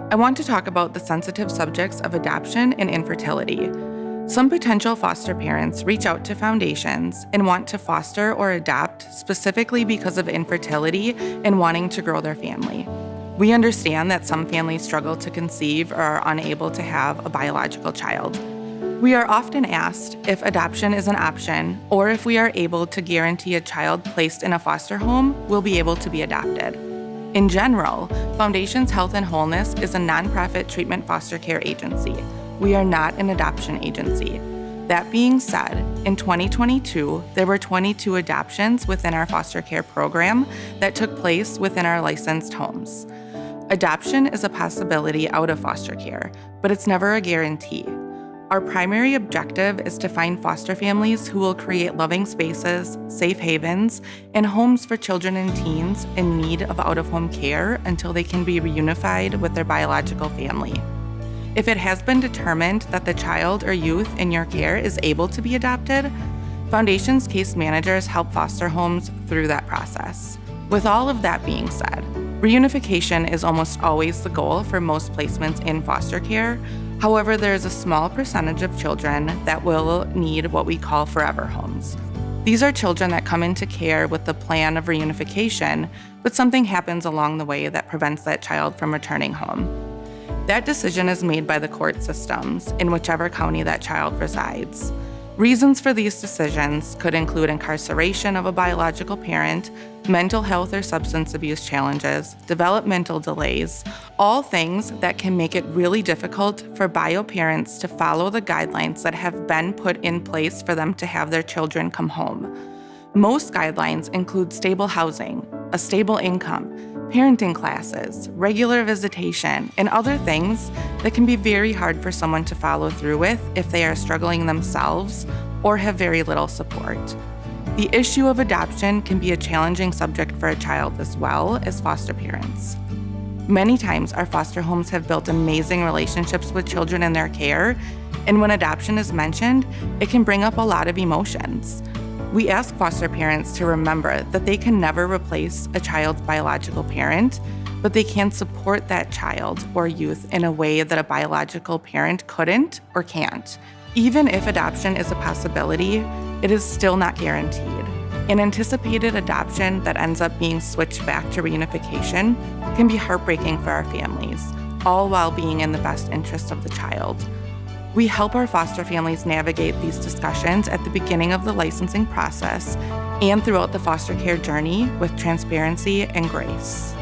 I want to talk about the sensitive subjects of adoption and infertility. Some potential foster parents reach out to foundations and want to foster or adopt specifically because of infertility and wanting to grow their family. We understand that some families struggle to conceive or are unable to have a biological child. We are often asked if adoption is an option or if we are able to guarantee a child placed in a foster home will be able to be adopted. In general, Foundations Health and Wholeness is a nonprofit treatment foster care agency. We are not an adoption agency. That being said, in 2022, there were 22 adoptions within our foster care program that took place within our licensed homes. Adoption is a possibility out of foster care, but it's never a guarantee. Our primary objective is to find foster families who will create loving spaces, safe havens, and homes for children and teens in need of out-of-home care until they can be reunified with their biological family. If it has been determined that the child or youth in your care is able to be adopted, Foundation's case managers help foster homes through that process. With all of that being said, reunification is almost always the goal for most placements in foster care. However, there is a small percentage of children that will need what we call forever homes. These are children that come into care with the plan of reunification, but something happens along the way that prevents that child from returning home. That decision is made by the court systems in whichever county that child resides. Reasons for these decisions could include incarceration of a biological parent, mental health or substance abuse challenges, developmental delays, all things that can make it really difficult for bio parents to follow the guidelines that have been put in place for them to have their children come home. Most guidelines include stable housing, a stable income, parenting classes, regular visitation, and other things that can be very hard for someone to follow through with if they are struggling themselves or have very little support. The issue of adoption can be a challenging subject for a child as well as foster parents. Many times, our foster homes have built amazing relationships with children in their care, and when adoption is mentioned, it can bring up a lot of emotions. We ask foster parents to remember that they can never replace a child's biological parent, but they can support that child or youth in a way that a biological parent couldn't or can't. Even if adoption is a possibility, it is still not guaranteed. An anticipated adoption that ends up being switched back to reunification can be heartbreaking for our families, all while being in the best interest of the child. We help our foster families navigate these discussions at the beginning of the licensing process and throughout the foster care journey with transparency and grace.